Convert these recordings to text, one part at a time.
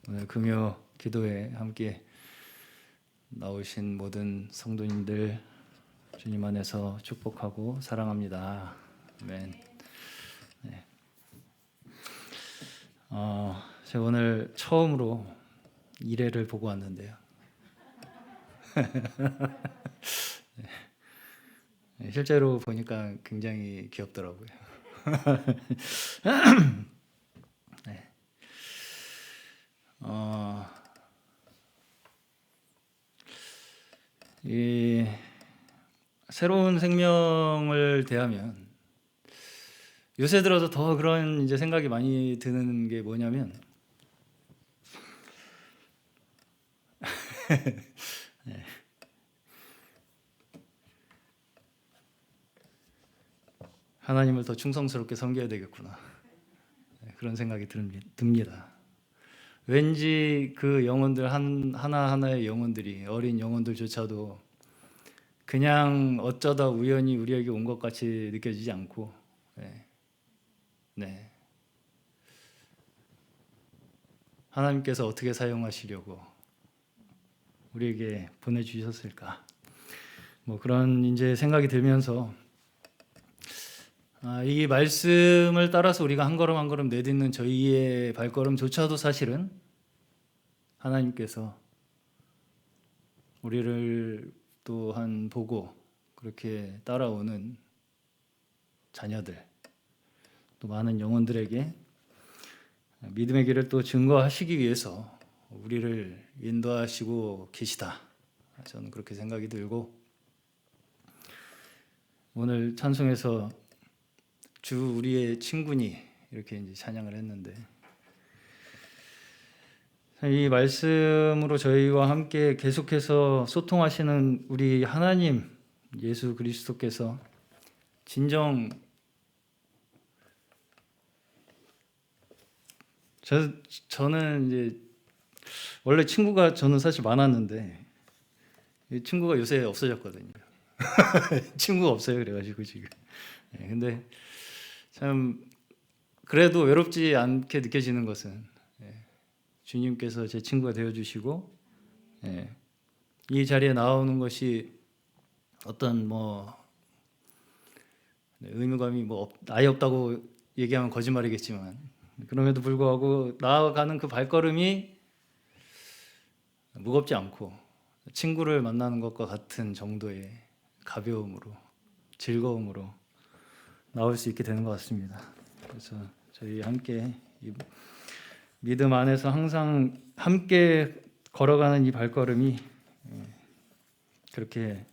오늘 금요 기도에 함께 나오신 모든 성도님들 주님 안에서 축복하고 사랑합니다. 아멘. 네. 제가 오늘 처음으로 일회를 보고 왔는데요. 네. 실제로 보니까 굉장히 귀엽더라고요. 네. 이 새로운 생명을 대하면 요새 들어서 더 그런 이제 생각이 많이 드는 게 뭐냐면 네. 하나님을 더 충성스럽게 섬겨야 되겠구나. 네, 그런 생각이 듭니다. 왠지 그 영혼들 하나하나의 영혼들이 어린 영혼들조차도 그냥 어쩌다 우연히 우리에게 온 것 같이 느껴지지 않고 네. 하나님께서 어떻게 사용하시려고 우리에게 보내주셨을까? 뭐 그런 이제 생각이 들면서 이 말씀을 따라서 우리가 한 걸음 한 걸음 내딛는 저희의 발걸음조차도 사실은 하나님께서 우리를 또한 보고 그렇게 따라오는 자녀들, 또 많은 영혼들에게 믿음의 길을 또 증거하시기 위해서 우리를 인도하시고 계시다. 저는 그렇게 생각이 들고, 오늘 찬송에서 주 우리의 친구니 이렇게 이제 찬양을 했는데, 이 말씀으로 저희와 함께 계속해서 소통하시는 우리 하나님 예수 그리스도께서 진정 저는 이제 원래 친구가 저는 사실 많았는데 이 친구가 요새 없어졌거든요. 친구가 없어요. 그래가지고 지금. 근데 참 그래도 외롭지 않게 느껴지는 것은 주님께서 제 친구가 되어주시고 이 자리에 나오는 것이 어떤 의무감이 아예 없다고 얘기하면 거짓말이겠지만 그럼에도 불구하고 나아가는 그 발걸음이 무겁지 않고 친구를 만나는 것과 같은 정도의 가벼움으로 즐거움으로 나올 수 있게 되는 것 같습니다. 그래서 저희 함께 믿음 안에서 항상 함께 걸어가는 이 발걸음이 그렇게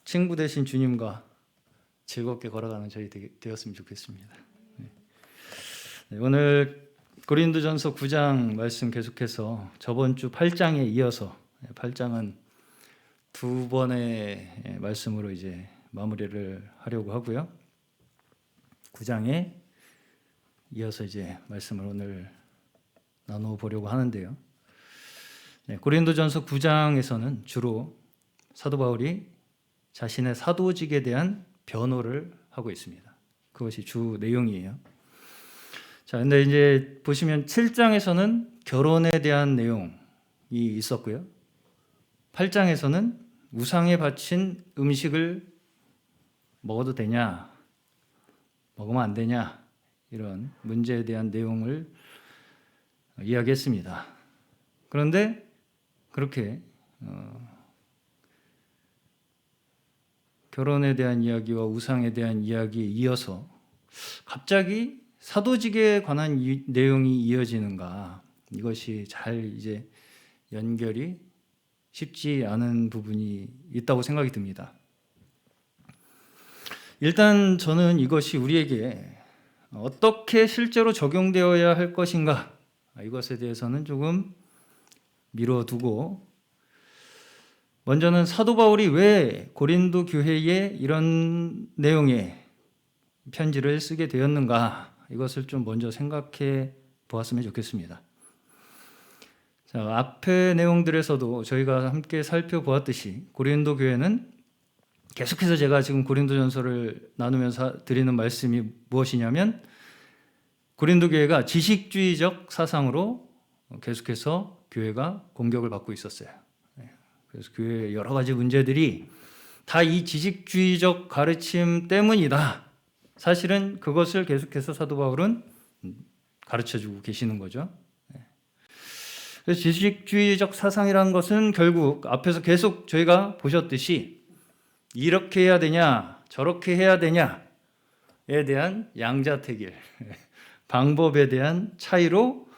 친구 되신 주님과 즐겁게 걸어가는 저희 되었으면 좋겠습니다. 오늘 고린도전서 9장 말씀 계속해서 저번 주 8장에 이어서 8장은 두 번의 말씀으로 이제 마무리를 하려고 하고요. 9장에 이어서 이제 말씀을 오늘 나누어 보려고 하는데요. 고린도전서 9장에서는 주로 사도 바울이 자신의 사도직에 대한 변호를 하고 있습니다. 그것이 주 내용이에요. 자, 근데 이제 보시면 7장에서는 결혼에 대한 내용이 있었고요. 8장에서는 우상에 바친 음식을 먹어도 되냐, 먹으면 안 되냐, 이런 문제에 대한 내용을 이야기했습니다. 그런데 그렇게 결혼에 대한 이야기와 우상에 대한 이야기에 이어서 갑자기 사도직에 관한 내용이 이어지는가, 이것이 잘 이제 연결이 쉽지 않은 부분이 있다고 생각이 듭니다. 일단 저는 이것이 우리에게 어떻게 실제로 적용되어야 할 것인가, 이것에 대해서는 조금 미뤄두고, 먼저는 사도 바울이 왜 고린도 교회에 이런 내용의 편지를 쓰게 되었는가, 이것을 좀 먼저 생각해 보았으면 좋겠습니다. 자, 앞의 내용들에서도 저희가 함께 살펴보았듯이 고린도 교회는 계속해서 제가 지금 고린도전서를 나누면서 드리는 말씀이 무엇이냐면, 고린도 교회가 지식주의적 사상으로 계속해서 교회가 공격을 받고 있었어요. 그래서 교회의 여러 가지 문제들이 다 이 지식주의적 가르침 때문이다. 사실은 그것을 계속해서 사도 바울은 가르쳐주고 계시는 거죠. 그래서 지식주의적 사상이라는 것은 결국 앞에서 계속 저희가 보셨듯이 이렇게 해야 되냐 저렇게 해야 되냐에 대한 양자택일, 방법에 대한 차이로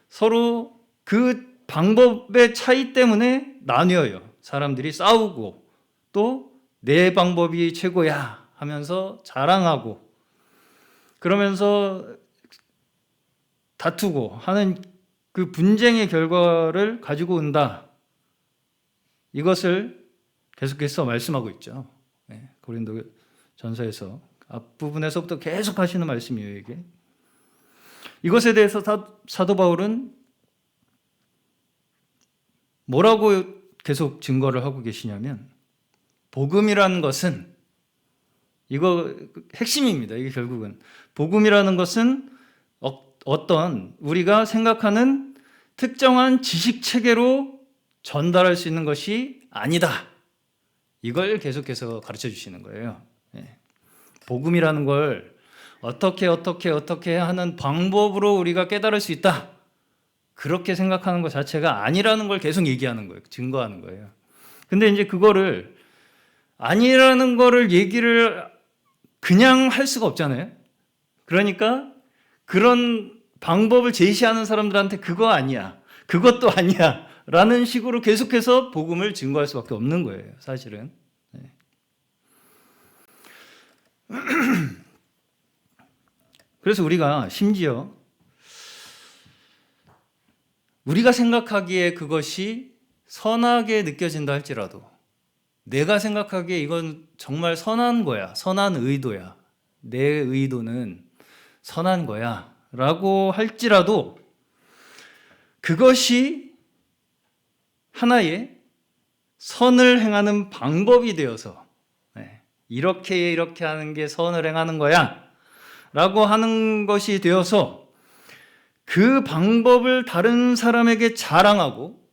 서로 그 방법의 차이 때문에 나뉘어요. 사람들이 싸우고 또 내 방법이 최고야 하면서 자랑하고 그러면서 다투고 하는 그 분쟁의 결과를 가지고 온다. 이것을 계속해서 말씀하고 있죠. 고린도 전서에서 앞부분에서부터 계속 하시는 말씀이에요. 이게. 이것에 대해서 사도 바울은 뭐라고 계속 증거를 하고 계시냐면 복음이라는 것은 이거 핵심입니다. 이게 결국은 복음이라는 것은 어떤 우리가 생각하는 특정한 지식 체계로 전달할 수 있는 것이 아니다. 이걸 계속해서 가르쳐 주시는 거예요. 복음이라는 걸 어떻게 하는 방법으로 우리가 깨달을 수 있다. 그렇게 생각하는 것 자체가 아니라는 걸 계속 얘기하는 거예요. 증거하는 거예요. 근데 이제 그거를 아니라는 거를 얘기를 그냥 할 수가 없잖아요. 그러니까 그런 방법을 제시하는 사람들한테 그거 아니야, 그것도 아니야 라는 식으로 계속해서 복음을 증거할 수밖에 없는 거예요. 사실은. 그래서 우리가 심지어 우리가 생각하기에 그것이 선하게 느껴진다 할지라도 내가 생각하기에 이건 정말 선한 거야, 선한 의도야, 내 의도는 선한 거야 라고 할지라도 그것이 하나의 선을 행하는 방법이 되어서 이렇게 하는 게 선을 행하는 거야 라고 하는 것이 되어서 그 방법을 다른 사람에게 자랑하고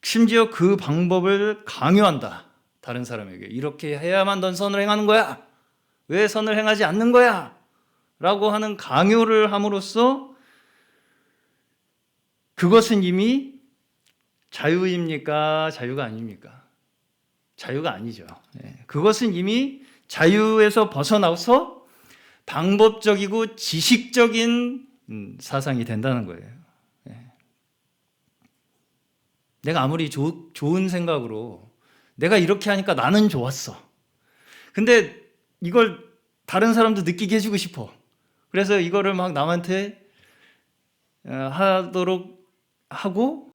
심지어 그 방법을 강요한다. 다른 사람에게 이렇게 해야만 넌 선을 행하는 거야. 왜 선을 행하지 않는 거야? 라고 하는 강요를 함으로써 그것은 이미 자유입니까? 자유가 아닙니까? 자유가 아니죠. 그것은 이미 자유에서 벗어나서 방법적이고 지식적인 사상이 된다는 거예요. 내가 아무리 좋은 생각으로 내가 이렇게 하니까 나는 좋았어. 근데 이걸 다른 사람도 느끼게 해주고 싶어. 그래서 이거를 막 남한테 하도록 하고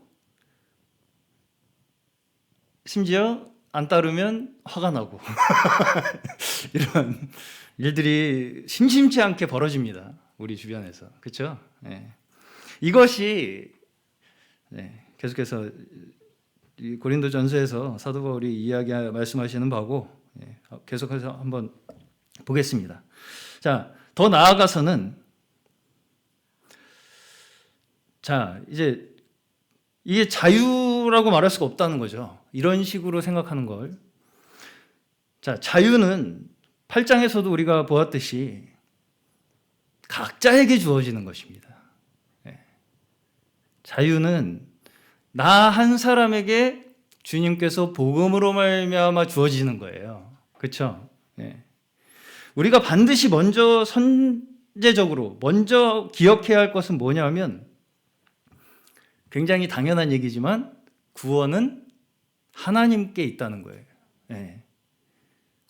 심지어 안 따르면 화가 나고 이런 일들이 심심치 않게 벌어집니다. 우리 주변에서. 그렇죠? 이것이 계속해서 고린도전서에서 사도 바울이 말씀하시는 바고 계속해서 한번 보겠습니다. 자, 더 나아가서는 이제 이게 자유라고 말할 수가 없다는 거죠. 이런 식으로 생각하는 걸. 자유는 8장에서도 우리가 보았듯이 각자에게 주어지는 것입니다. 자유는 나 한 사람에게 주님께서 복음으로 말미암아 주어지는 거예요. 그렇죠? 우리가 반드시 선제적으로 먼저 기억해야 할 것은 뭐냐면 굉장히 당연한 얘기지만 구원은 하나님께 있다는 거예요.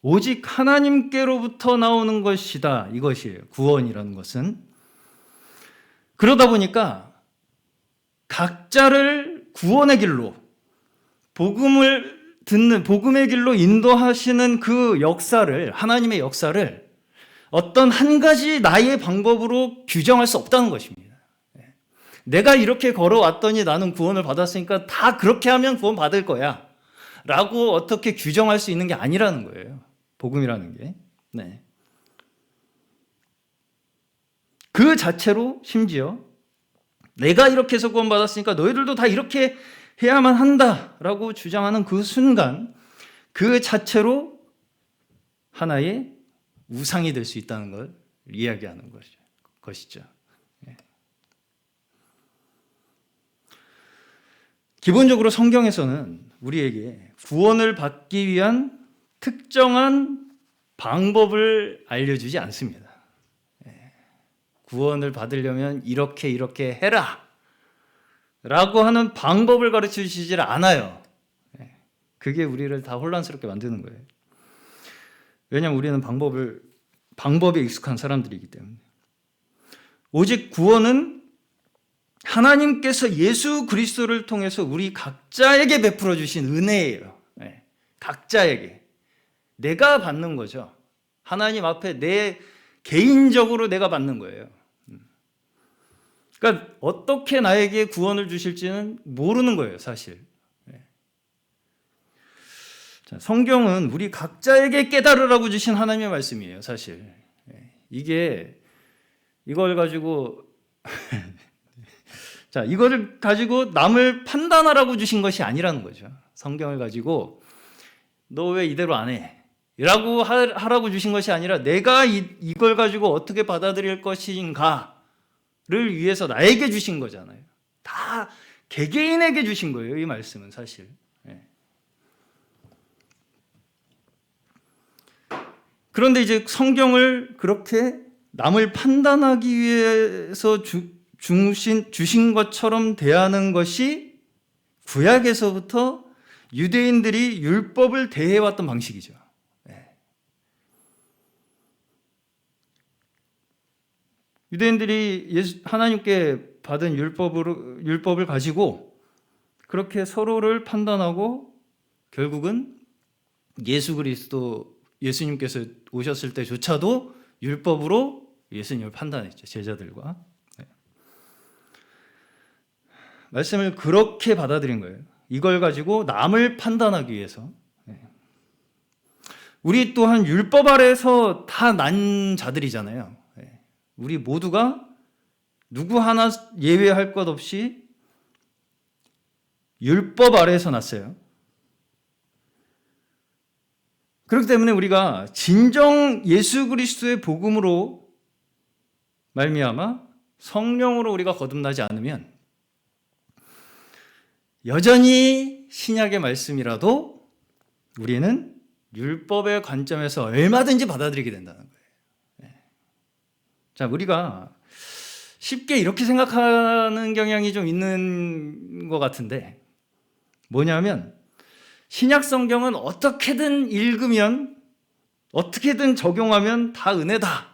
오직 하나님께로부터 나오는 것이다. 이것이에요. 구원이라는 것은. 그러다 보니까 각자를 구원의 길로 복음의 길로 인도하시는 그 역사를, 하나님의 역사를 어떤 한 가지 나의 방법으로 규정할 수 없다는 것입니다. 내가 이렇게 걸어왔더니 나는 구원을 받았으니까 다 그렇게 하면 구원 받을 거야 라고 어떻게 규정할 수 있는 게 아니라는 거예요. 복음이라는 게. 그 자체로 심지어 내가 이렇게 해서 구원받았으니까 너희들도 다 이렇게 해야만 한다라고 주장하는 그 순간 그 자체로 하나의 우상이 될 수 있다는 걸 이야기하는 것이죠. 기본적으로 성경에서는 우리에게 구원을 받기 위한 특정한 방법을 알려주지 않습니다. 구원을 받으려면 이렇게 해라 라고 하는 방법을 가르쳐 주시질 않아요. 그게 우리를 다 혼란스럽게 만드는 거예요. 왜냐하면 우리는 방법에 익숙한 사람들이기 때문에. 오직 구원은 하나님께서 예수 그리스도를 통해서 우리 각자에게 베풀어 주신 은혜예요. 각자에게. 내가 받는 거죠. 하나님 앞에 개인적으로 내가 받는 거예요. 그러니까 어떻게 나에게 구원을 주실지는 모르는 거예요, 사실. 성경은 우리 각자에게 깨달으라고 주신 하나님의 말씀이에요, 사실. 이걸 가지고 이거를 가지고 남을 판단하라고 주신 것이 아니라는 거죠. 성경을 가지고 너 왜 이대로 안 해? 라고 하라고 주신 것이 아니라 내가 이걸 가지고 어떻게 받아들일 것인가를 위해서 나에게 주신 거잖아요. 다 개개인에게 주신 거예요, 이 말씀은 사실. 그런데 이제 성경을 그렇게 남을 판단하기 위해서 주신 것처럼 대하는 것이 구약에서부터 유대인들이 율법을 대해왔던 방식이죠. 유대인들이 하나님께 받은 율법을 가지고 그렇게 서로를 판단하고 결국은 예수님께서 오셨을 때조차도 율법으로 예수님을 판단했죠. 제자들과. 말씀을 그렇게 받아들인 거예요. 이걸 가지고 남을 판단하기 위해서. 우리 또한 율법 아래에서 다 난 자들이잖아요. 우리 모두가 누구 하나 예외할 것 없이 율법 아래에서 났어요. 그렇기 때문에 우리가 진정 예수 그리스도의 복음으로 말미암아 성령으로 우리가 거듭나지 않으면 여전히 신약의 말씀이라도 우리는 율법의 관점에서 얼마든지 받아들이게 된다는 거예요. 자, 우리가 쉽게 이렇게 생각하는 경향이 좀 있는 것 같은데 뭐냐면 신약 성경은 어떻게든 읽으면 어떻게든 적용하면 다 은혜다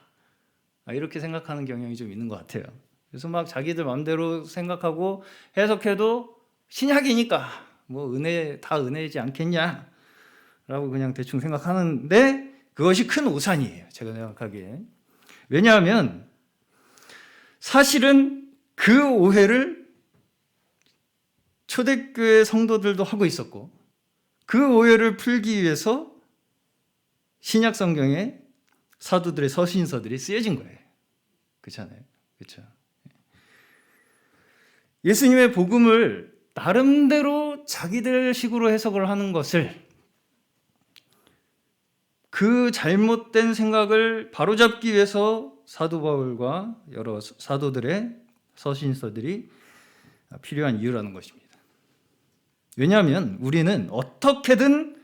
이렇게 생각하는 경향이 좀 있는 것 같아요. 그래서 막 자기들 마음대로 생각하고 해석해도 신약이니까 뭐 다 은혜이지 않겠냐 라고 그냥 대충 생각하는데 그것이 큰 오산이에요, 제가 생각하기에. 왜냐하면 사실은 그 오해를 초대교회 성도들도 하고 있었고 그 오해를 풀기 위해서 신약 성경에 사도들의 서신서들이 쓰여진 거예요. 그렇잖아요. 그렇죠. 예수님의 복음을 나름대로 자기들 식으로 해석을 하는 것을 그 잘못된 생각을 바로잡기 위해서 사도 바울과 여러 사도들의 서신서들이 필요한 이유라는 것입니다. 왜냐하면 우리는 어떻게든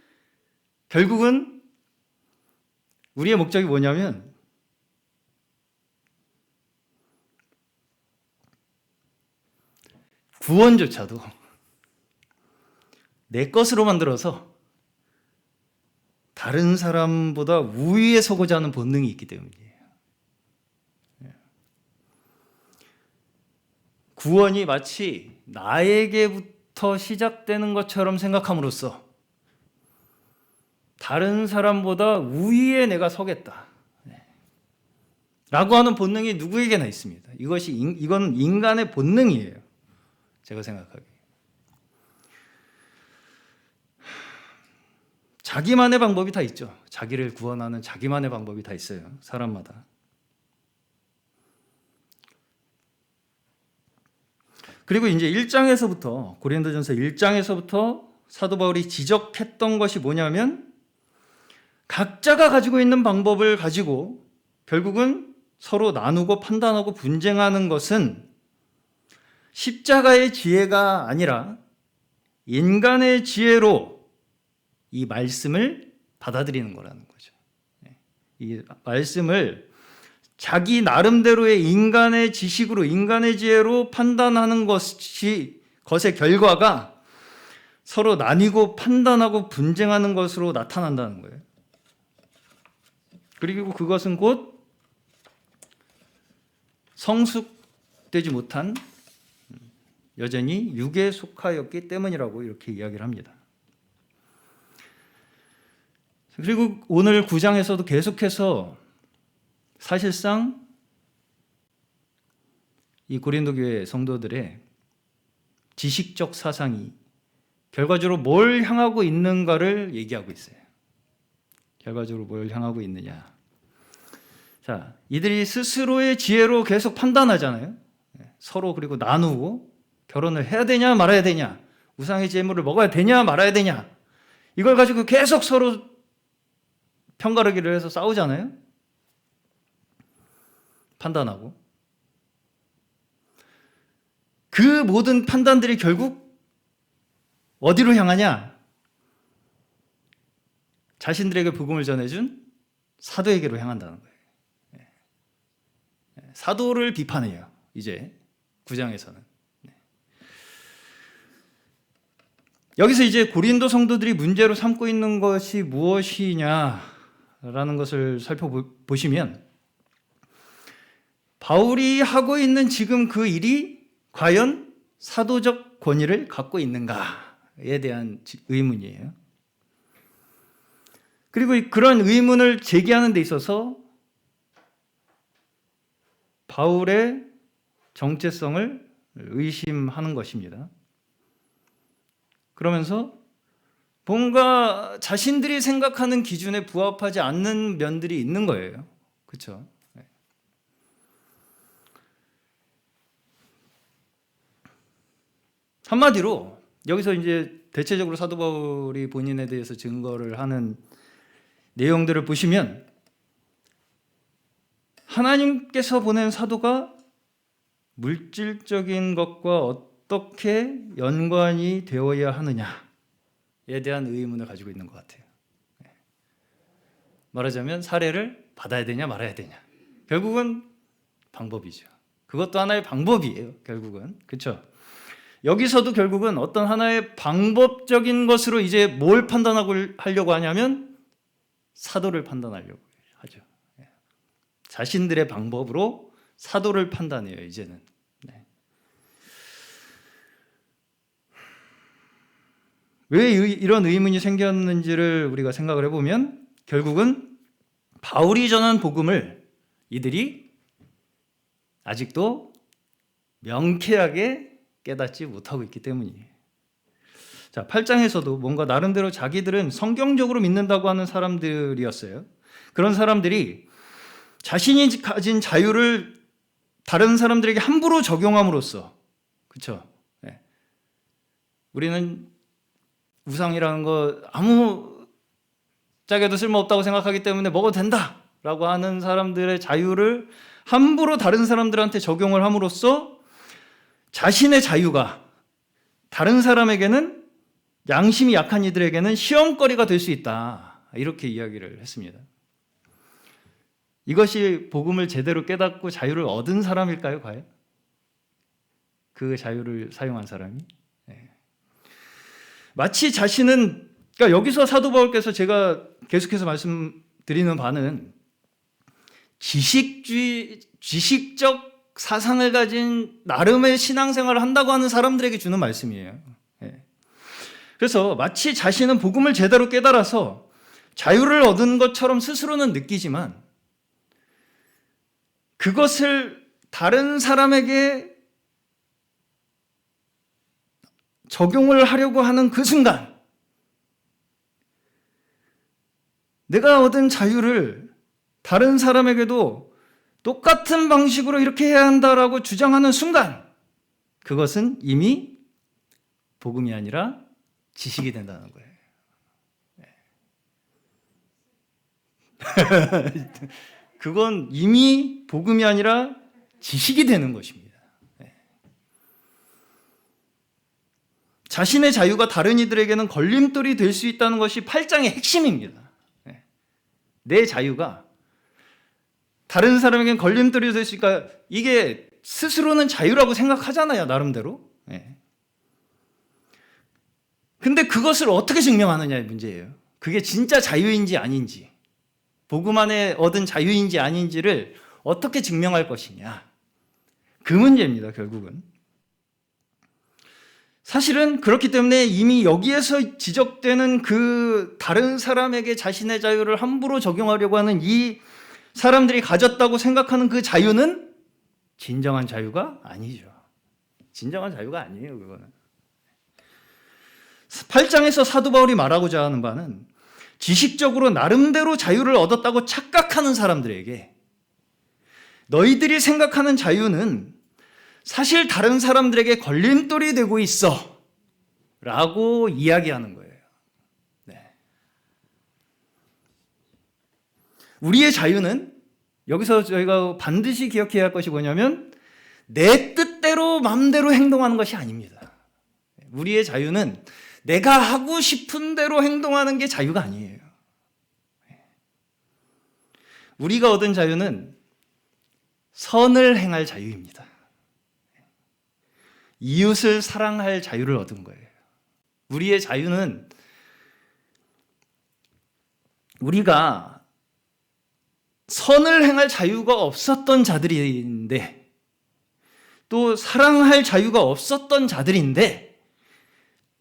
결국은 우리의 목적이 뭐냐면 구원조차도 내 것으로 만들어서 다른 사람보다 우위에 서고자 하는 본능이 있기 때문이에요. 구원이 마치 나에게부터 시작되는 것처럼 생각함으로써 다른 사람보다 우위에 내가 서겠다 라고 하는 본능이 누구에게나 있습니다. 이건 인간의 본능이에요, 제가 생각하기에. 자기만의 방법이 다 있죠. 자기를 구원하는 자기만의 방법이 다 있어요, 사람마다. 그리고 이제 1장에서부터 고린도전서 1장에서부터 사도 바울이 지적했던 것이 뭐냐면 각자가 가지고 있는 방법을 가지고 결국은 서로 나누고 판단하고 분쟁하는 것은 십자가의 지혜가 아니라 인간의 지혜로 이 말씀을 받아들이는 거라는 거죠. 이 말씀을 자기 나름대로의 인간의 지식으로, 인간의 지혜로 판단하는 것의 결과가 서로 나뉘고 판단하고 분쟁하는 것으로 나타난다는 거예요. 그리고 그것은 곧 성숙되지 못한 여전히 육에 속하였기 때문이라고 이렇게 이야기를 합니다. 그리고 오늘 9장에서도 계속해서 사실상 이 고린도 교회 성도들의 지식적 사상이 결과적으로 뭘 향하고 있는가를 얘기하고 있어요. 결과적으로 뭘 향하고 있느냐. 자, 이들이 스스로의 지혜로 계속 판단하잖아요. 서로 그리고 나누고 결혼을 해야 되냐 말아야 되냐, 우상의 제물을 먹어야 되냐 말아야 되냐, 이걸 가지고 계속 서로 편가르기를 해서 싸우잖아요. 판단하고. 그 모든 판단들이 결국 어디로 향하냐? 자신들에게 복음을 전해준 사도에게로 향한다는 거예요. 사도를 비판해요. 이제 9장에서는. 여기서 이제 고린도 성도들이 문제로 삼고 있는 것이 무엇이냐라는 것을 살펴보시면 바울이 하고 있는 지금 그 일이 과연 사도적 권위를 갖고 있는가에 대한 의문이에요. 그리고 그런 의문을 제기하는 데 있어서 바울의 정체성을 의심하는 것입니다. 그러면서 뭔가 자신들이 생각하는 기준에 부합하지 않는 면들이 있는 거예요. 그렇죠? 한마디로 여기서 이제 대체적으로 사도 바울이 본인에 대해서 증거를 하는 내용들을 보시면 하나님께서 보낸 사도가 물질적인 것과 어떻게 연관이 되어야 하느냐에 대한 의문을 가지고 있는 것 같아요. 말하자면 사례를 받아야 되냐 말아야 되냐, 결국은 방법이죠. 그것도 하나의 방법이에요. 결국은. 그렇죠? 여기서도 결국은 어떤 하나의 방법적인 것으로 이제 뭘 하려고 하냐면 사도를 판단하려고 하죠. 자신들의 방법으로 사도를 판단해요. 이제는. 왜 이런 의문이 생겼는지를 우리가 생각을 해보면 결국은 바울이 전한 복음을 이들이 아직도 명쾌하게 깨닫지 못하고 있기 때문이에요. 자, 8장에서도 뭔가 나름대로 자기들은 성경적으로 믿는다고 하는 사람들이었어요. 그런 사람들이 자신이 가진 자유를 다른 사람들에게 함부로 적용함으로써, 그렇죠? 네. 우리는 우상이라는 거 아무 짝에도 쓸모없다고 생각하기 때문에 먹어도 된다라고 하는 사람들의 자유를 함부로 다른 사람들한테 적용을 함으로써 자신의 자유가 다른 사람에게는, 양심이 약한 이들에게는 시험거리가 될 수 있다, 이렇게 이야기를 했습니다. 이것이 복음을 제대로 깨닫고 자유를 얻은 사람일까요, 과연? 그 자유를 사용한 사람이? 네. 마치 자신은, 그러니까 여기서 사도 바울께서 제가 계속해서 말씀드리는 바는 지식적 사상을 가진 나름의 신앙생활을 한다고 하는 사람들에게 주는 말씀이에요. 그래서 마치 자신은 복음을 제대로 깨달아서 자유를 얻은 것처럼 스스로는 느끼지만 그것을 다른 사람에게 적용을 하려고 하는 그 순간 내가 얻은 자유를 다른 사람에게도 똑같은 방식으로 이렇게 해야 한다라고 주장하는 순간 그것은 이미 복음이 아니라 지식이 된다는 거예요. 그건 이미 복음이 아니라 지식이 되는 것입니다. 자신의 자유가 다른 이들에게는 걸림돌이 될 수 있다는 것이 8장의 핵심입니다. 내 자유가 다른 사람에게는 걸림돌이 될 수 있으니까 이게 스스로는 자유라고 생각하잖아요, 나름대로. 근데 그것을 어떻게 증명하느냐의 문제예요. 그게 진짜 자유인지 아닌지, 복음 안에 얻은 자유인지 아닌지를 어떻게 증명할 것이냐. 그 문제입니다, 결국은. 사실은 그렇기 때문에 이미 여기에서 지적되는 그 다른 사람에게 자신의 자유를 함부로 적용하려고 하는 이 사람들이 가졌다고 생각하는 그 자유는 진정한 자유가 아니죠. 진정한 자유가 아니에요, 그거는. 8장에서 사도 바울이 말하고자 하는 바는 지식적으로 나름대로 자유를 얻었다고 착각하는 사람들에게 너희들이 생각하는 자유는 사실 다른 사람들에게 걸림돌이 되고 있어 라고 이야기하는 거예요. 우리의 자유는 여기서 저희가 반드시 기억해야 할 것이 뭐냐면 내 뜻대로 마음대로 행동하는 것이 아닙니다. 우리의 자유는 내가 하고 싶은 대로 행동하는 게 자유가 아니에요. 우리가 얻은 자유는 선을 행할 자유입니다. 이웃을 사랑할 자유를 얻은 거예요. 우리의 자유는 우리가 선을 행할 자유가 없었던 자들인데 또 사랑할 자유가 없었던 자들인데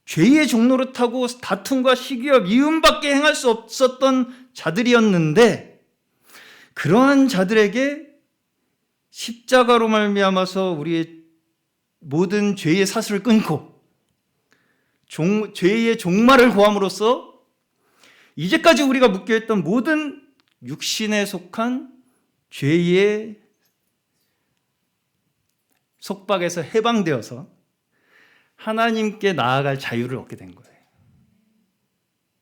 죄의 종로를 타고 다툼과 시기와 미움밖에 행할 수 없었던 자들이었는데 그러한 자들에게 십자가로 말미암아서 우리의 모든 죄의 사슬을 끊고 죄의 종말을 고함으로써 이제까지 우리가 묶여있던 모든 육신에 속한 죄의 속박에서 해방되어서 하나님께 나아갈 자유를 얻게 된 거예요.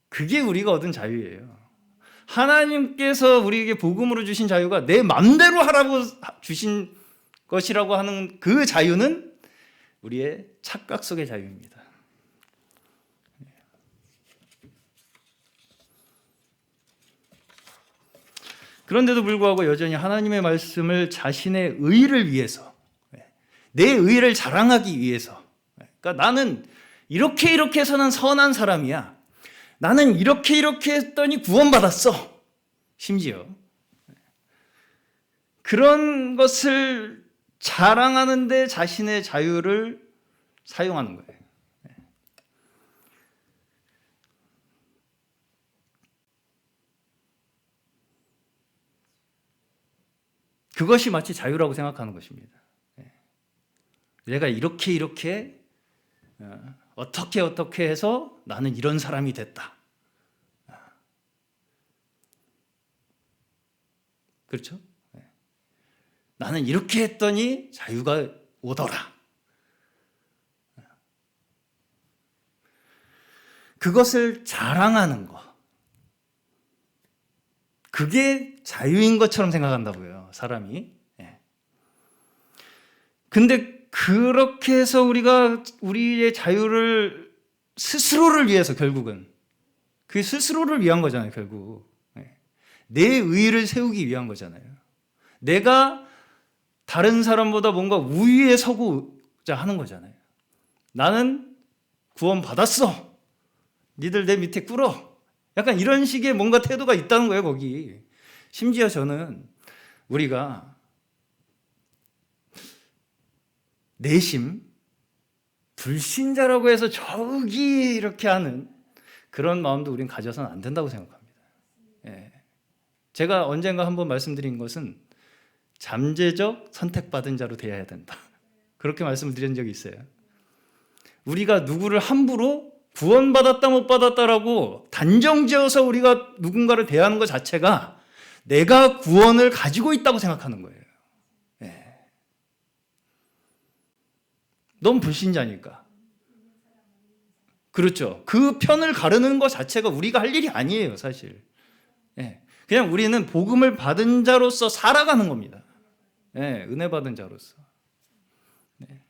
그게 우리가 얻은 자유예요. 하나님께서 우리에게 복음으로 주신 자유가 내 맘대로 하라고 주신 것이라고 하는 그 자유는 우리의 착각 속의 자유입니다. 그런데도 불구하고 여전히 하나님의 말씀을 자신의 의를 위해서, 내 의를 자랑하기 위해서, 그러니까 나는 이렇게 해서는 선한 사람이야. 나는 이렇게 했더니 구원받았어. 심지어 그런 것을 자랑하는데 자신의 자유를 사용하는 거예요. 그것이 마치 자유라고 생각하는 것입니다. 내가 이렇게 어떻게 해서 나는 이런 사람이 됐다. 그렇죠? 나는 이렇게 했더니 자유가 오더라. 그것을 자랑하는 거. 그게 자유인 것처럼 생각한다고요, 사람이. 근데 그렇게 해서 우리가 우리의 자유를 스스로를 위해서 결국은 그 스스로를 위한 거잖아요, 결국. 내 의의를 세우기 위한 거잖아요. 내가 다른 사람보다 뭔가 우위에 서고자 하는 거잖아요. 나는 구원받았어. 니들 내 밑에 꿇어. 약간 이런 식의 뭔가 태도가 있다는 거예요, 거기. 심지어 저는 우리가 내심 불신자라고 해서 저기 이렇게 하는 그런 마음도 우린 가져서는 안 된다고 생각합니다. 제가 언젠가 한번 말씀드린 것은 잠재적 선택받은 자로 되어야 된다. 그렇게 말씀을 드린 적이 있어요. 우리가 누구를 함부로 구원받았다 못 받았다라고 단정지어서 우리가 누군가를 대하는 것 자체가 내가 구원을 가지고 있다고 생각하는 거예요. 넌 불신자니까. 그렇죠. 그 편을 가르는 것 자체가 우리가 할 일이 아니에요, 사실. 예. 그냥 우리는 복음을 받은 자로서 살아가는 겁니다. 예, 은혜 받은 자로서. 네.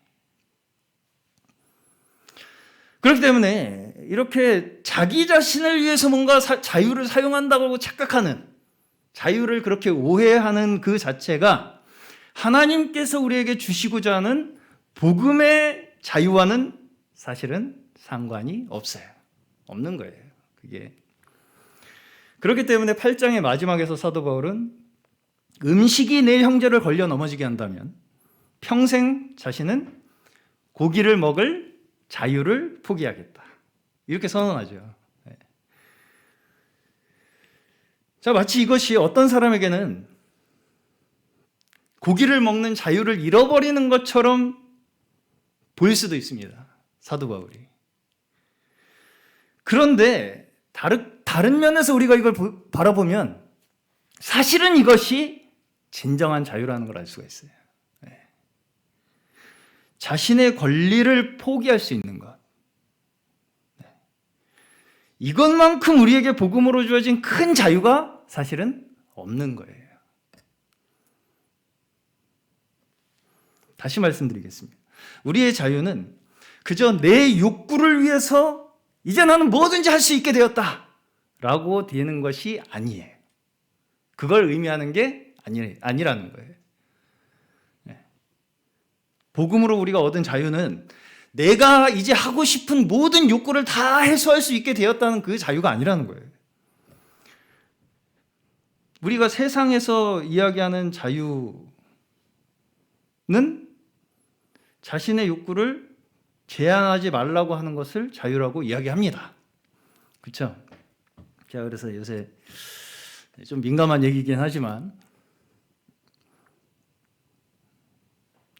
그렇기 때문에 이렇게 자기 자신을 위해서 뭔가 자유를 사용한다고 착각하는, 자유를 그렇게 오해하는 그 자체가 하나님께서 우리에게 주시고자 하는 복음의 자유와는 사실은 상관이 없어요. 없는 거예요. 그게. 그렇기 때문에 8장의 마지막에서 사도 바울은 음식이 내 형제를 걸려 넘어지게 한다면 평생 자신은 고기를 먹을 자유를 포기하겠다. 이렇게 선언하죠. 네. 자, 마치 이것이 어떤 사람에게는 고기를 먹는 자유를 잃어버리는 것처럼 보일 수도 있습니다. 사도 바울이. 그런데 다른 면에서 우리가 이걸 바라보면 사실은 이것이 진정한 자유라는 걸 알 수가 있어요. 네. 자신의 권리를 포기할 수 있는 것. 네. 이것만큼 우리에게 복음으로 주어진 큰 자유가 사실은 없는 거예요. 다시 말씀드리겠습니다. 우리의 자유는 그저 내 욕구를 위해서 이제 나는 뭐든지 할 수 있게 되었다 라고 되는 것이 아니에요. 그걸 의미하는 게 아니라는 거예요. 네. 복음으로 우리가 얻은 자유는 내가 이제 하고 싶은 모든 욕구를 다 해소할 수 있게 되었다는 그 자유가 아니라는 거예요. 우리가 세상에서 이야기하는 자유는 자신의 욕구를 제한하지 말라고 하는 것을 자유라고 이야기합니다. 그렇죠? 제가 그래서 요새 좀 민감한 얘기이긴 하지만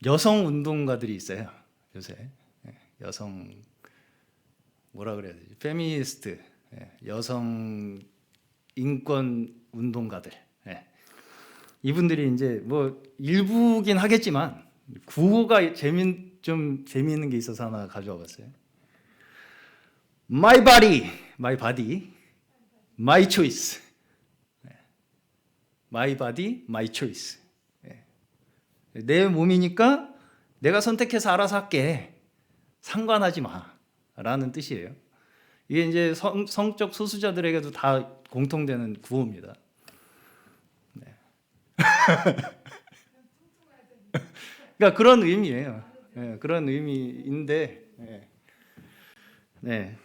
여성 운동가들이 있어요. 요새 여성 뭐라 그래야 되지? 페미니스트, 여성 인권 운동가들. 이분들이 이제 뭐 일부긴 하겠지만 구호가 좀 재미있는 게 있어서 하나 가져와 봤어요. My body, my body, my choice. My body, my choice. 내 몸이니까 내가 선택해서 알아서 할게. 상관하지 마. 라는 뜻이에요. 이게 이제 성적 소수자들에게도 다 공통되는 구호입니다. 네. 그러니까 그런 의미예요. 네, 그런 의미인데, 네.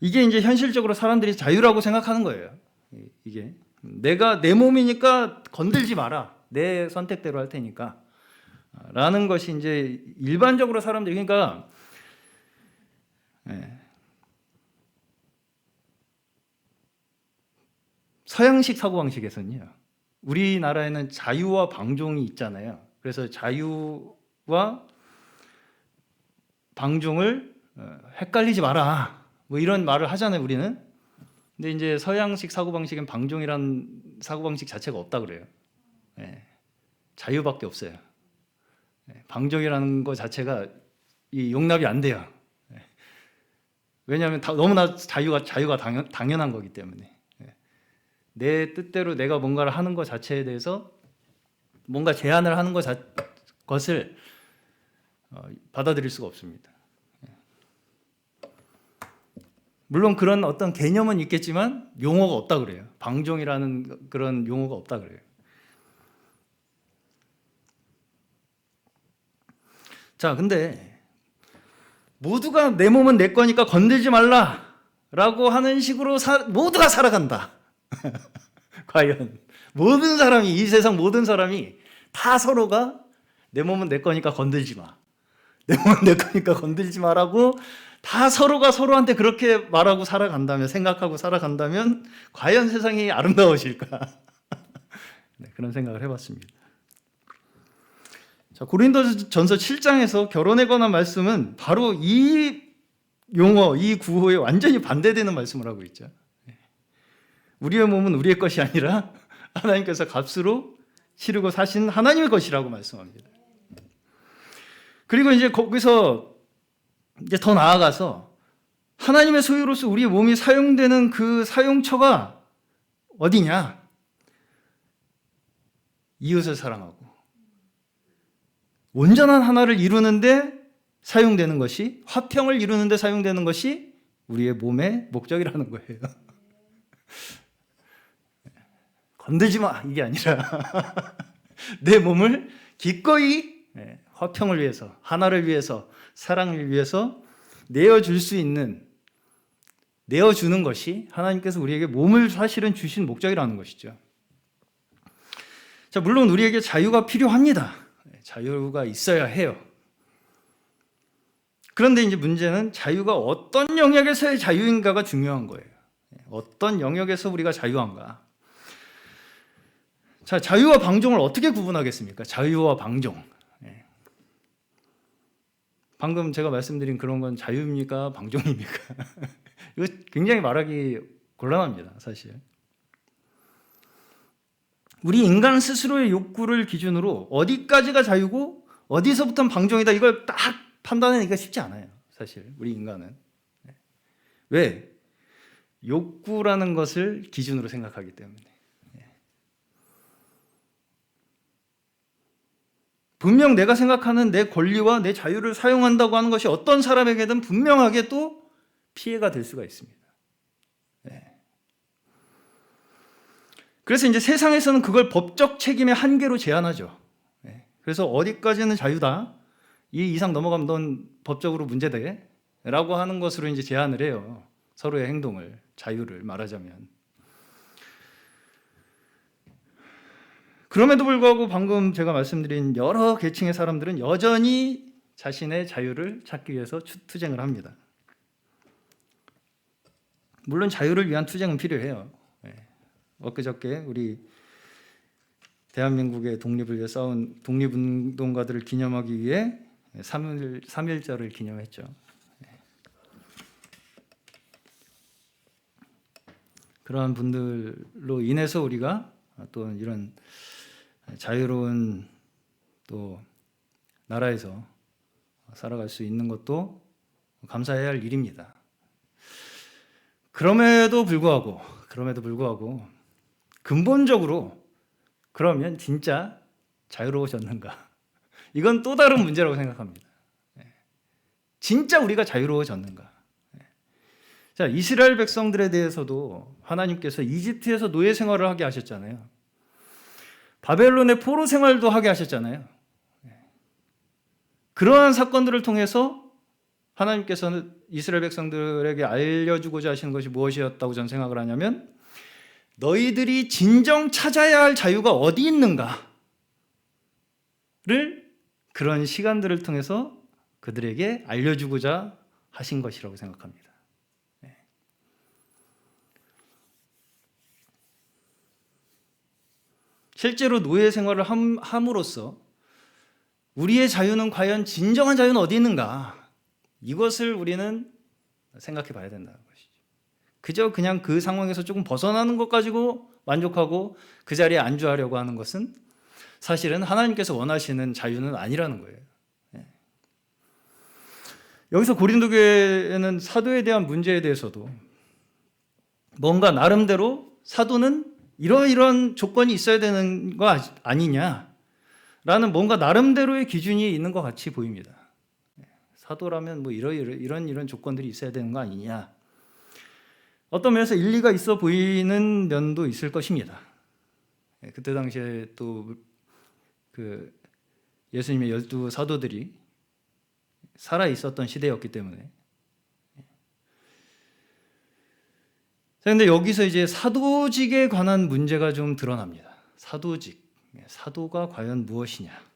이게 이제 현실적으로 사람들이 자유라고 생각하는 거예요. 이게 내가 내 몸이니까 건들지 마라. 내 선택대로 할 테니까. 라는 것이 이제 일반적으로 사람들이 그러니까 서양식 사고방식에서는요. 우리나라에는 자유와 방종이 있잖아요. 그래서 자유와 방종을 헷갈리지 마라. 뭐 이런 말을 하잖아요, 우리는. 근데 이제 서양식 사고방식은 방종이란 사고방식 자체가 없다 그래요. 자유밖에 없어요. 방종이라는 것 자체가 용납이 안 돼요. 왜냐하면 너무나 자유가 당연한 거기 때문에. 내 뜻대로 내가 뭔가를 하는 것 자체에 대해서 뭔가 제한을 하는 것을 받아들일 수가 없습니다. 물론 그런 어떤 개념은 있겠지만 용어가 없다 그래요. 방종이라는 그런 용어가 없다 그래요. 자, 근데 모두가 내 몸은 내 거니까 건들지 말라라고 하는 식으로 모두가 살아간다. 과연 모든 사람이 이 세상 모든 사람이 다 서로가 내 몸은 내 거니까 건들지 마. 내 몸은 내 거니까 건들지 마라고 다 서로가 서로한테 그렇게 말하고 살아간다면 생각하고 살아간다면 과연 세상이 아름다워질까? 네, 그런 생각을 해봤습니다. 자, 고린도전서 7장에서 결혼에 관한 말씀은 바로 이 용어, 이 구호에 완전히 반대되는 말씀을 하고 있죠. 우리의 몸은 우리의 것이 아니라 하나님께서 값으로 치르고 사신 하나님의 것이라고 말씀합니다. 그리고 이제 거기서 이제 더 나아가서 하나님의 소유로서 우리의 몸이 사용되는 그 사용처가 어디냐? 이웃을 사랑하고 온전한 하나를 이루는데 사용되는 것이, 화평을 이루는데 사용되는 것이 우리의 몸의 목적이라는 거예요. 건들지 마 이게 아니라 내 몸을 기꺼이 화평을 위해서, 하나를 위해서, 사랑을 위해서 내어줄 수 있는, 내어주는 것이 하나님께서 우리에게 몸을 사실은 주신 목적이라는 것이죠. 자, 물론 우리에게 자유가 필요합니다. 자유가 있어야 해요. 그런데 이제 문제는 자유가 어떤 영역에서의 자유인가가 중요한 거예요. 어떤 영역에서 우리가 자유한가? 자, 자유와 방종을 어떻게 구분하겠습니까? 자유와 방종. 방금 제가 말씀드린 그런 건 자유입니까? 방종입니까? 이거 굉장히 말하기 곤란합니다, 사실. 우리 인간 스스로의 욕구를 기준으로 어디까지가 자유고 어디서부터는 방종이다, 이걸 딱 판단하기가 쉽지 않아요, 사실 우리 인간은. 왜? 욕구라는 것을 기준으로 생각하기 때문에. 분명 내가 생각하는 내 권리와 내 자유를 사용한다고 하는 것이 어떤 사람에게든 분명하게 또 피해가 될 수가 있습니다. 그래서 이제 세상에서는 그걸 법적 책임의 한계로 제한하죠. 그래서 어디까지는 자유다, 이 이상 넘어가면 넌 법적으로 문제돼 라고 하는 것으로 이제 제한을 해요. 서로의 행동을, 자유를 말하자면. 그럼에도 불구하고 방금 제가 말씀드린 여러 계층의 사람들은 여전히 자신의 자유를 찾기 위해서 투쟁을 합니다. 물론 자유를 위한 투쟁은 필요해요. 엊그저께 우리 대한민국의 독립을 위해 싸운 독립운동가들을 기념하기 위해 3.1절을 기념했죠. 그러한 분들로 인해서 우리가 또 이런 자유로운 또 나라에서 살아갈 수 있는 것도 감사해야 할 일입니다. 그럼에도 불구하고 근본적으로 그러면 진짜 자유로워졌는가? 이건 또 다른 문제라고 생각합니다. 진짜 우리가 자유로워졌는가? 자, 이스라엘 백성들에 대해서도 하나님께서 이집트에서 노예 생활을 하게 하셨잖아요. 바벨론의 포로 생활도 하게 하셨잖아요. 그러한 사건들을 통해서 하나님께서는 이스라엘 백성들에게 알려주고자 하시는 것이 무엇이었다고 저는 생각을 하냐면, 너희들이 진정 찾아야 할 자유가 어디 있는가를 그런 시간들을 통해서 그들에게 알려주고자 하신 것이라고 생각합니다. 실제로 노예 생활을 함으로써 우리의 자유는 과연 진정한 자유는 어디 있는가, 이것을 우리는 생각해 봐야 된다는 것이죠. 그저 그냥 그 상황에서 조금 벗어나는 것 가지고 만족하고 그 자리에 안주하려고 하는 것은 사실은 하나님께서 원하시는 자유는 아니라는 거예요. 여기서 고린도 교회는 사도에 대한 문제에 대해서도 뭔가 나름대로 사도는 이러이러한 조건이 있어야 되는 거 아니냐라는 뭔가 나름대로의 기준이 있는 것 같이 보입니다. 사도라면 뭐 이런 조건들이 있어야 되는 거 아니냐. 어떤 면에서 일리가 있어 보이는 면도 있을 것입니다. 그때 당시에 또 그 예수님의 12 사도들이 살아 있었던 시대였기 때문에. 그런데 여기서 이제 사도직에 관한 문제가 좀 드러납니다. 사도직, 사도가 과연 무엇이냐.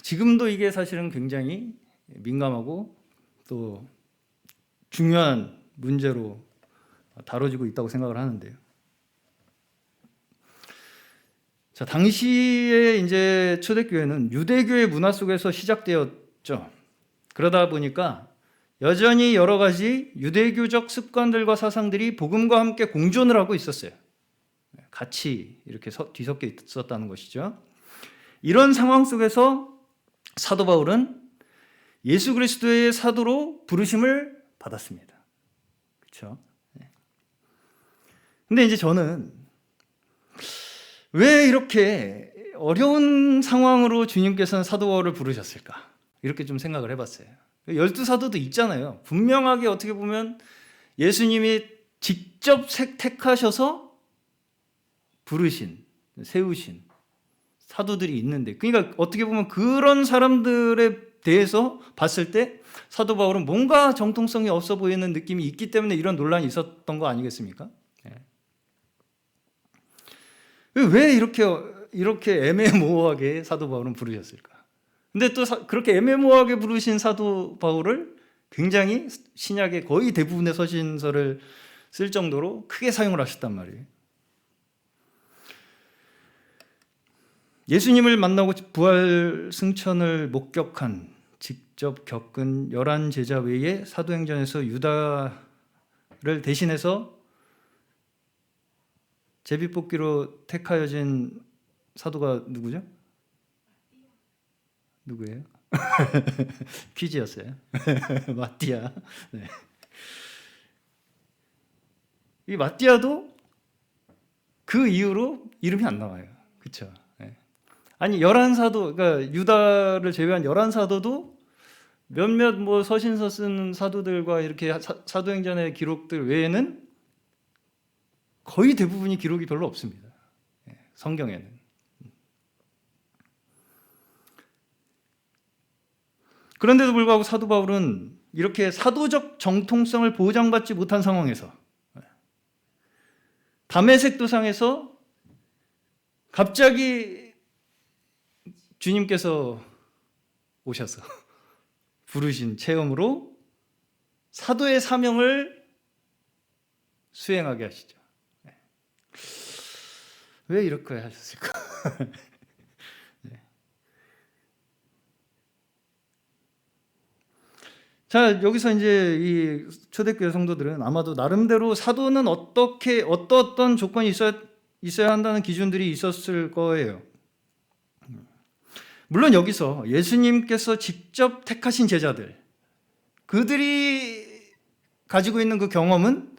지금도 이게 사실은 굉장히 민감하고 또 중요한 문제로 다뤄지고 있다고 생각을 하는데요. 자, 당시에 이제 초대교회는 유대교의 문화 속에서 시작되었죠. 그러다 보니까 여전히 여러 가지 유대교적 습관들과 사상들이 복음과 함께 공존을 하고 있었어요. 같이 이렇게 뒤섞여 있었다는 것이죠. 이런 상황 속에서 사도 바울은 예수 그리스도의 사도로 부르심을 받았습니다. 그렇죠? 근데 이제 저는 왜 이렇게 어려운 상황으로 주님께서는 사도 바울을 부르셨을까? 이렇게 좀 생각을 해봤어요. 12사도도 있잖아요. 분명하게 어떻게 보면 예수님이 직접 택하셔서 부르신, 세우신 사도들이 있는데, 그러니까 어떻게 보면 그런 사람들에 대해서 봤을 때 사도 바울은 뭔가 정통성이 없어 보이는 느낌이 있기 때문에 이런 논란이 있었던 거 아니겠습니까? 왜 이렇게 애매모호하게 사도 바울은 부르셨을까? 근데 또 그렇게 애매모호하게 부르신 사도 바울을 굉장히 신약의 거의 대부분의 서신서를 쓸 정도로 크게 사용을 하셨단 말이에요. 예수님을 만나고 부활 승천을 목격한, 직접 겪은 11 제자 외에 사도행전에서 유다를 대신해서 제비뽑기로 택하여진 사도가 누구죠? 누구예요? 퀴즈였어요. 마띠아. 네. 이 마띠아도 그 이후로 이름이 안 나와요. 그렇죠? 네. 아니 11사도, 그러니까 유다를 제외한 11사도도 몇몇 뭐 서신서 쓴 사도들과 이렇게 사도행전의 기록들 외에는 거의 대부분이 기록이 별로 없습니다. 성경에는. 그런데도 불구하고 사도 바울은 이렇게 사도적 정통성을 보장받지 못한 상황에서 다메섹 도상에서 갑자기 주님께서 오셔서 부르신 체험으로 사도의 사명을 수행하게 하시죠. 왜 이렇게 하셨을까? 네. 자, 여기서 이제 이 초대교회 성도들은 아마도 나름대로 사도는 어떤 조건이 있어야 한다는 기준들이 있었을 거예요. 물론 여기서 예수님께서 직접 택하신 제자들, 그들이 가지고 있는 그 경험은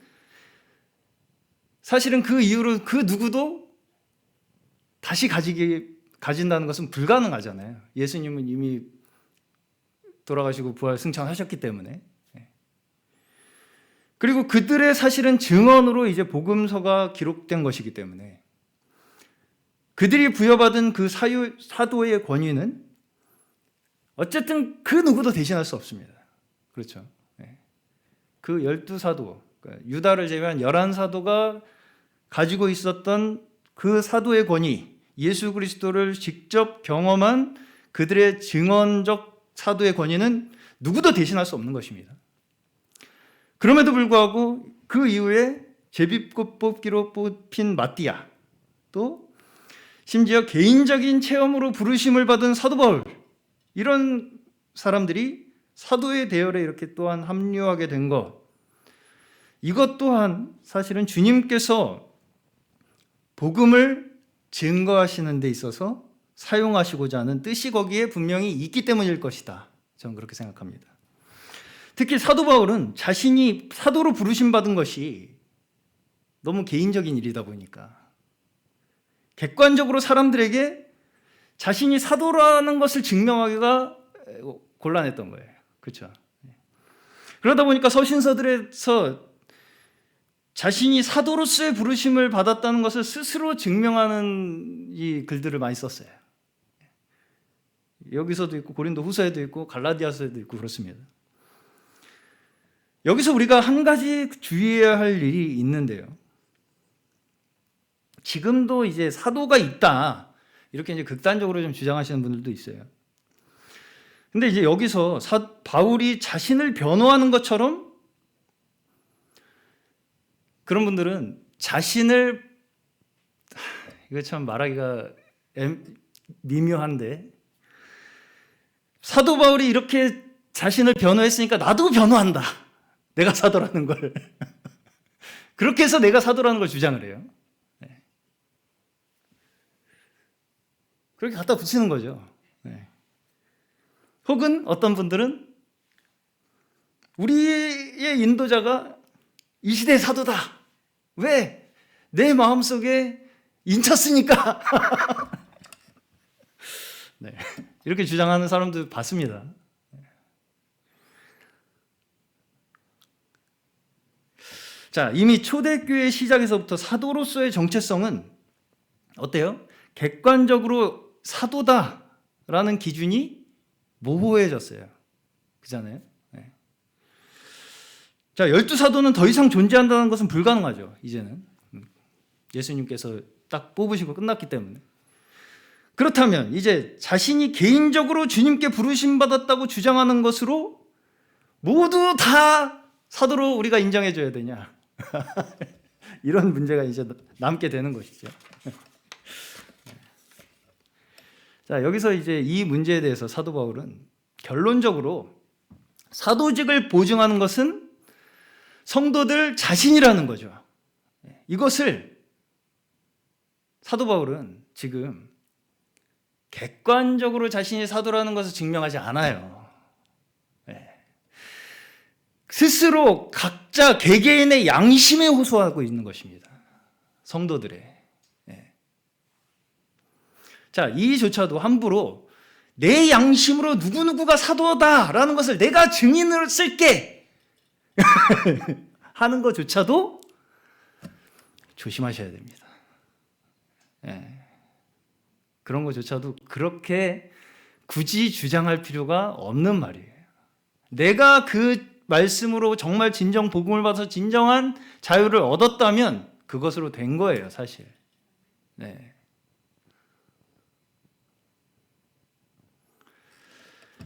사실은 그 이후로 그 누구도 다시 가진다는 것은 불가능하잖아요. 예수님은 이미 돌아가시고 부활 승천하셨기 때문에. 그리고 그들의 사실은 증언으로 이제 복음서가 기록된 것이기 때문에 그들이 부여받은 그 사도의 권위는 어쨌든 그 누구도 대신할 수 없습니다. 그렇죠? 그 12사도, 그러니까 유다를 제외한 11사도가 가지고 있었던 그 사도의 권위, 예수 그리스도를 직접 경험한 그들의 증언적 사도의 권위는 누구도 대신할 수 없는 것입니다. 그럼에도 불구하고 그 이후에 제비뽑기로 뽑힌 마띠아, 또 심지어 개인적인 체험으로 부르심을 받은 사도 바울, 이런 사람들이 사도의 대열에 이렇게 또한 합류하게 된 것, 이것 또한 사실은 주님께서 복음을 증거하시는 데 있어서 사용하시고자 하는 뜻이 거기에 분명히 있기 때문일 것이다. 저는 그렇게 생각합니다. 특히 사도 바울은 자신이 사도로 부르심 받은 것이 너무 개인적인 일이다 보니까 객관적으로 사람들에게 자신이 사도라는 것을 증명하기가 곤란했던 거예요. 그렇죠? 그러다 보니까 서신서들에서 자신이 사도로서의 부르심을 받았다는 것을 스스로 증명하는 이 글들을 많이 썼어요. 여기서도 있고 고린도 후서에도 있고 갈라디아서에도 있고 그렇습니다. 여기서 우리가 한 가지 주의해야 할 일이 있는데요. 지금도 이제 사도가 있다, 이렇게 이제 극단적으로 좀 주장하시는 분들도 있어요. 근데 이제 여기서 바울이 자신을 변호하는 것처럼 그런 분들은 자신을, 이거 참 말하기가 미묘한데, 사도 바울이 이렇게 자신을 변호했으니까 나도 변호한다, 내가 사도라는 걸. 그렇게 해서 내가 사도라는 걸 주장을 해요. 그렇게 갖다 붙이는 거죠. 네. 혹은 어떤 분들은 우리의 인도자가 이 시대의 사도다. 왜? 내 마음속에 인쳤으니까. 네. 이렇게 주장하는 사람도 봤습니다. 자, 이미 초대교회 시작에서부터 사도로서의 정체성은 어때요? 객관적으로 사도다라는 기준이 모호해졌어요. 그잖아요. 네. 자, 12사도는 더 이상 존재한다는 것은 불가능하죠. 이제는 예수님께서 딱 뽑으시고 끝났기 때문에. 그렇다면 이제 자신이 개인적으로 주님께 부르심 받았다고 주장하는 것으로 모두 다 사도로 우리가 인정해 줘야 되냐? 이런 문제가 이제 남게 되는 것이죠. 자, 여기서 이제 이 문제에 대해서 사도 바울은 결론적으로 사도직을 보증하는 것은 성도들 자신이라는 거죠. 이것을 사도 바울은 지금 객관적으로 자신이 사도라는 것을 증명하지 않아요. 스스로 각자 개개인의 양심에 호소하고 있는 것입니다. 성도들의. 자, 이조차도 함부로 내 양심으로 누구누구가 사도다라는 것을 내가 증인으로 쓸게 하는 것조차도 조심하셔야 됩니다. 그런 것조차도 그렇게 굳이 주장할 필요가 없는 말이에요. 내가 그 말씀으로 정말 진정 복음을 받아서 진정한 자유를 얻었다면 그것으로 된 거예요, 사실. 네.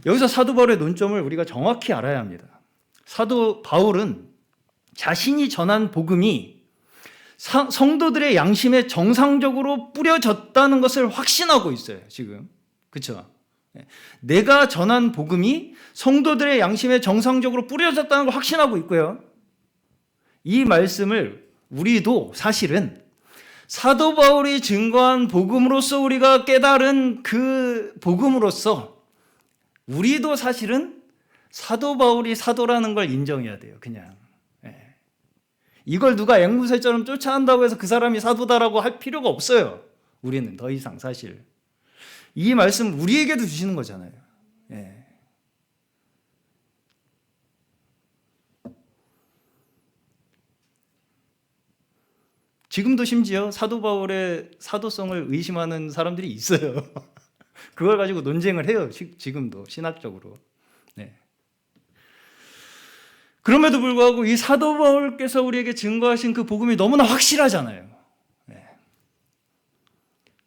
여기서 사도 바울의 논점을 우리가 정확히 알아야 합니다. 사도 바울은 자신이 전한 복음이 성도들의 양심에 정상적으로 뿌려졌다는 것을 확신하고 있어요, 지금. 그렇죠? 내가 전한 복음이 성도들의 양심에 정상적으로 뿌려졌다는 걸 확신하고 있고요. 이 말씀을 우리도 사실은 사도 바울이 증거한 복음으로서 우리가 깨달은 그 복음으로서 우리도 사실은 사도 바울이 사도라는 걸 인정해야 돼요. 그냥. 이걸 누가 앵무새처럼 쫓아간다고 해서 그 사람이 사도다라고 할 필요가 없어요. 우리는 더 이상 사실. 이 말씀 우리에게도 주시는 거잖아요. 지금도 심지어 사도 바울의 사도성을 의심하는 사람들이 있어요. 그걸 가지고 논쟁을 해요. 지금도 신학적으로. 그럼에도 불구하고 이 사도 바울께서 우리에게 증거하신 그 복음이 너무나 확실하잖아요.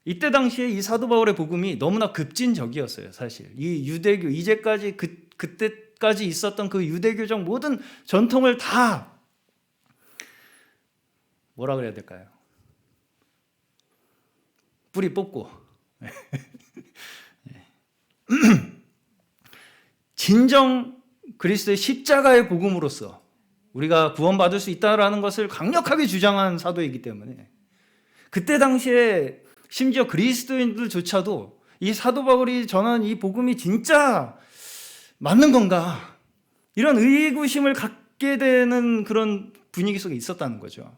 이때 당시에 이 사도 바울의 복음이 너무나 급진적이었어요, 사실. 이 유대교, 이제까지 그때까지 있었던 그 유대교적 모든 전통을 다 뭐라 그래야 될까요? 뿌리 뽑고 진정 그리스도의 십자가의 복음으로써 우리가 구원받을 수 있다는 것을 강력하게 주장한 사도이기 때문에 그때 당시에 심지어 그리스도인들조차도 이 사도 바울이 전한 이 복음이 진짜 맞는 건가? 이런 의구심을 갖게 되는 그런 분위기 속에 있었다는 거죠.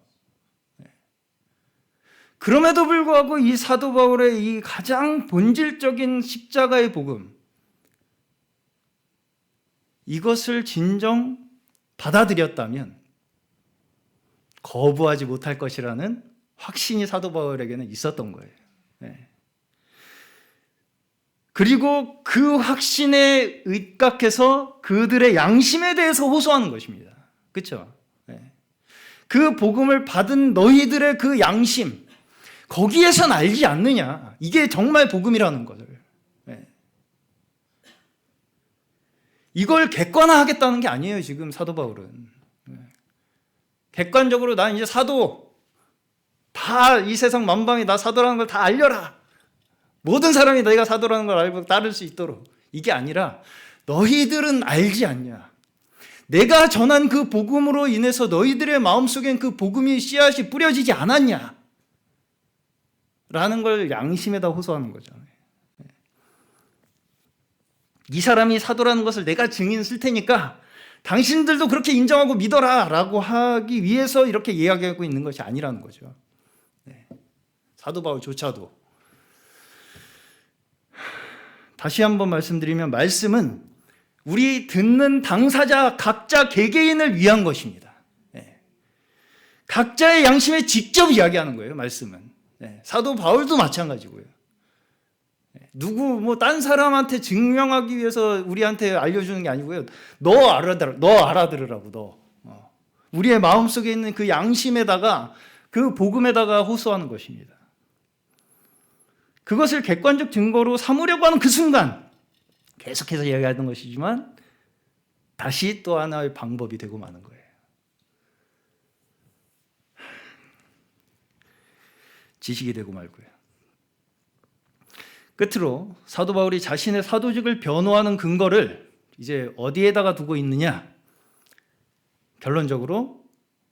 그럼에도 불구하고 이 사도 바울의 이 가장 본질적인 십자가의 복음, 이것을 진정 받아들였다면 거부하지 못할 것이라는 확신이 사도 바울에게는 있었던 거예요. 그리고 그 확신에 입각해서 그들의 양심에 대해서 호소하는 것입니다. 그렇죠? 그 복음을 받은 너희들의 그 양심, 거기에선 알지 않느냐? 이게 정말 복음이라는 것을. 이걸 객관화하겠다는 게 아니에요, 지금 사도 바울은. 객관적으로 난 이제 사도, 다 이 세상 만방이 나 사도라는 걸 다 알려라. 모든 사람이 너희가 사도라는 걸 알고 따를 수 있도록. 이게 아니라 너희들은 알지 않냐. 내가 전한 그 복음으로 인해서 너희들의 마음속엔 그 복음이 씨앗이 뿌려지지 않았냐. 라는 걸 양심에다 호소하는 거잖아요. 이 사람이 사도라는 것을 내가 증인 쓸 테니까 당신들도 그렇게 인정하고 믿어라 라고 하기 위해서 이렇게 이야기하고 있는 것이 아니라는 거죠. 네. 사도 바울조차도. 다시 한번 말씀드리면 말씀은 우리 듣는 당사자 각자 개개인을 위한 것입니다. 네. 각자의 양심에 직접 이야기하는 거예요. 말씀은. 네. 사도 바울도 마찬가지고요. 누구 딴 사람한테 증명하기 위해서 우리한테 알려주는 게 아니고요. 너 알아들으라고. 우리의 마음속에 있는 그 양심에다가 그 복음에다가 호소하는 것입니다. 그것을 객관적 증거로 삼으려고 하는 그 순간 계속해서 이야기하던 것이지만 다시 또 하나의 방법이 되고 마는 거예요. 지식이 되고 말고요. 끝으로 사도 바울이 자신의 사도직을 변호하는 근거를 이제 어디에다가 두고 있느냐? 결론적으로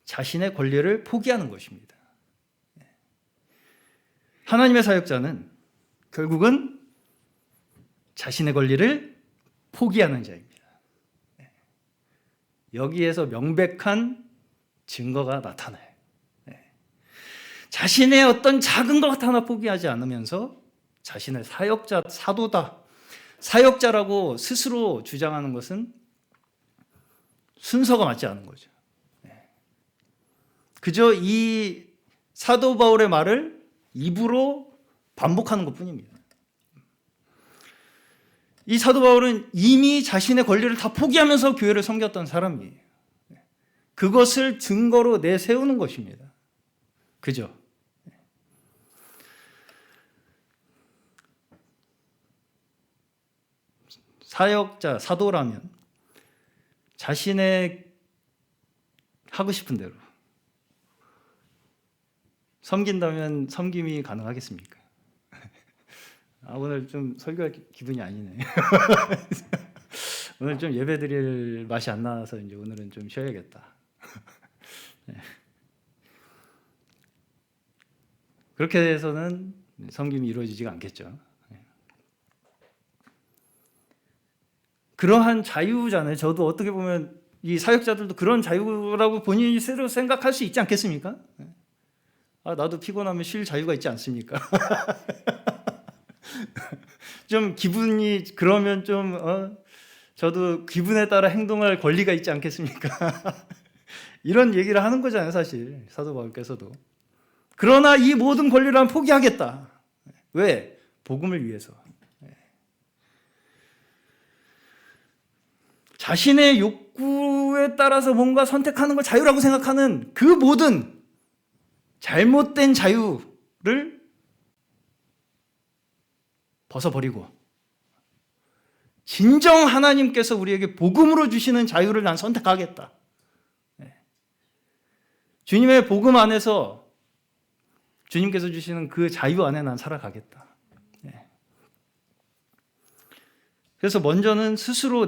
자신의 권리를 포기하는 것입니다. 하나님의 사역자는 결국은 자신의 권리를 포기하는 자입니다. 여기에서 명백한 증거가 나타나요. 자신의 어떤 작은 것 하나 포기하지 않으면서 자신을 사도다, 사역자라고 스스로 주장하는 것은 순서가 맞지 않은 거죠. 그저 이 사도 바울의 말을 입으로 반복하는 것뿐입니다. 이 사도 바울은 이미 자신의 권리를 다 포기하면서 교회를 섬겼던 사람이에요. 그것을 증거로 내세우는 것입니다. 그죠? 사역자, 사도라면 자신의 하고 싶은 대로 섬긴다면 섬김이 가능하겠습니까? 오늘 좀 설교할 기분이 아니네. 오늘 좀 예배 드릴 맛이 안 나서 이제 오늘은 좀 쉬어야겠다. 그렇게 해서는 섬김이 이루어지지가 않겠죠. 그러한 자유잖아요. 저도 어떻게 보면 이 사역자들도 그런 자유라고 본인이 스스로 생각할 수 있지 않겠습니까? 나도 피곤하면 쉴 자유가 있지 않습니까? 좀 기분이 그러면 좀 저도 기분에 따라 행동할 권리가 있지 않겠습니까? 이런 얘기를 하는 거잖아요, 사실 사도 바울께서도. 그러나 이 모든 권리를 난 포기하겠다. 왜? 복음을 위해서. 자신의 욕구에 따라서 뭔가 선택하는 걸 자유라고 생각하는 그 모든 잘못된 자유를 벗어버리고 진정 하나님께서 우리에게 복음으로 주시는 자유를 난 선택하겠다. 주님의 복음 안에서 주님께서 주시는 그 자유 안에 난 살아가겠다. 그래서 먼저는 스스로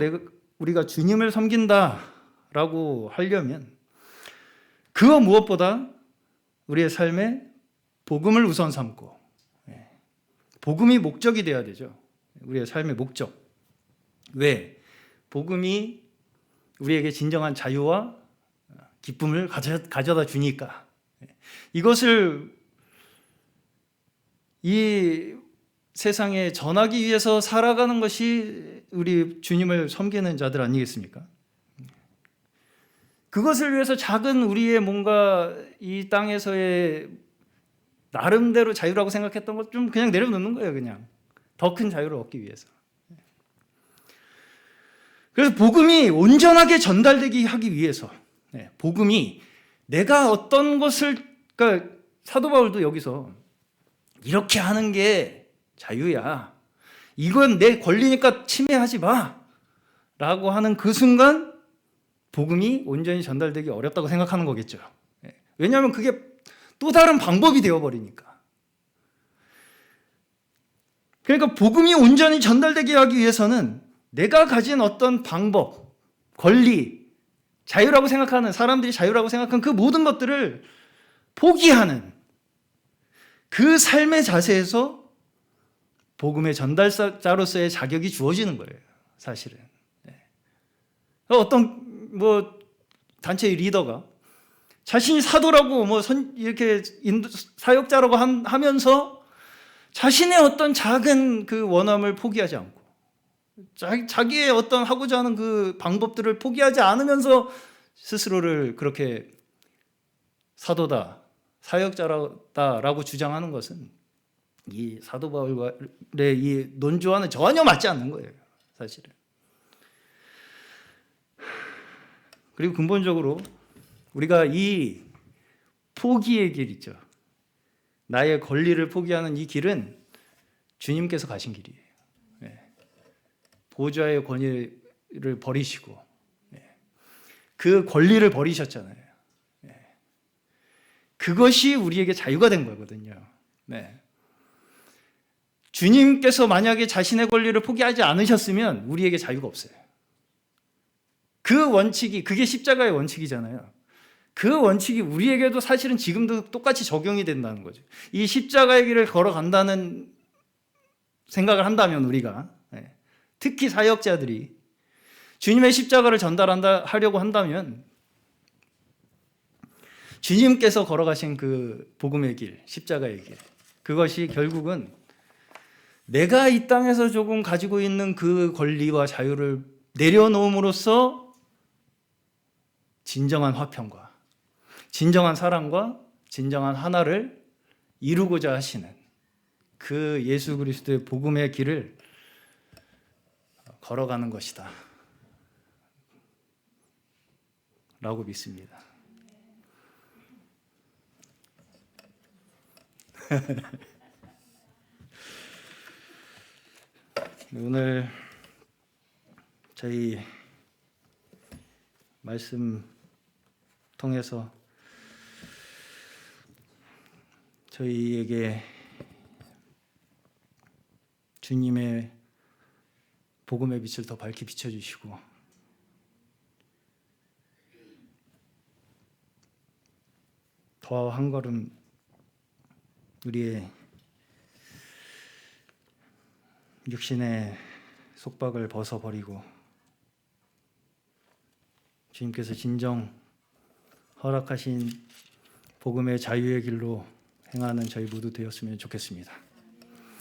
우리가 주님을 섬긴다라고 하려면 그 무엇보다 우리의 삶에 복음을 우선 삼고 복음이 목적이 되어야 되죠. 우리의 삶의 목적. 왜? 복음이 우리에게 진정한 자유와 기쁨을 가져다 주니까. 이것을 이 세상에 전하기 위해서 살아가는 것이 우리 주님을 섬기는 자들 아니겠습니까? 그것을 위해서 작은 우리의 뭔가 이 땅에서의 나름대로 자유라고 생각했던 것 좀 그냥 내려놓는 거예요. 그냥 더 큰 자유를 얻기 위해서. 그래서 복음이 온전하게 전달되게 하기 위해서 복음이 내가 어떤 것을, 그러니까 사도 바울도 여기서 이렇게 하는 게 자유야, 이건 내 권리니까 침해하지 마 라고 하는 그 순간 복음이 온전히 전달되기 어렵다고 생각하는 거겠죠. 왜냐하면 그게 또 다른 방법이 되어버리니까. 그러니까 복음이 온전히 전달되게 하기 위해서는 내가 가진 어떤 방법, 권리, 자유라고 생각하는, 사람들이 자유라고 생각하는 그 모든 것들을 포기하는 그 삶의 자세에서 복음의 전달자로서의 자격이 주어지는 거예요, 사실은. 어떤 뭐 단체의 리더가 자신이 사도라고 뭐 이렇게 사역자라고 하면서 자신의 어떤 작은 그 원함을 포기하지 않고 자기의 어떤 하고자 하는 그 방법들을 포기하지 않으면서 스스로를 그렇게 사도다, 사역자다라고 주장하는 것은 이 사도 바울의 이 논조와는 전혀 맞지 않는 거예요, 사실은. 그리고 근본적으로 우리가 이 포기의 길 있죠. 나의 권리를 포기하는 이 길은 주님께서 가신 길이에요. 보좌의 권위를 버리시고 그 권리를 버리셨잖아요. 그것이 우리에게 자유가 된 거거든요. 주님께서 만약에 자신의 권리를 포기하지 않으셨으면 우리에게 자유가 없어요. 그 원칙이, 그게 십자가의 원칙이잖아요. 그 원칙이 우리에게도 사실은 지금도 똑같이 적용이 된다는 거죠. 이 십자가의 길을 걸어간다는 생각을 한다면 우리가, 특히 사역자들이 주님의 십자가를 전달하려고 한다면 주님께서 걸어가신 그 복음의 길, 십자가의 길, 그것이 결국은 내가 이 땅에서 조금 가지고 있는 그 권리와 자유를 내려놓음으로써 진정한 화평과 진정한 사랑과 진정한 하나를 이루고자 하시는 그 예수 그리스도의 복음의 길을 걸어가는 것이다 라고 믿습니다. 오늘 저희 말씀 통해서 저희에게 주님의 복음의 빛을 더 밝게 비춰주시고 더 한 걸음 우리의 육신의 속박을 벗어버리고 주님께서 진정 허락하신 복음의 자유의 길로 행하는 저희 모두 되었으면 좋겠습니다.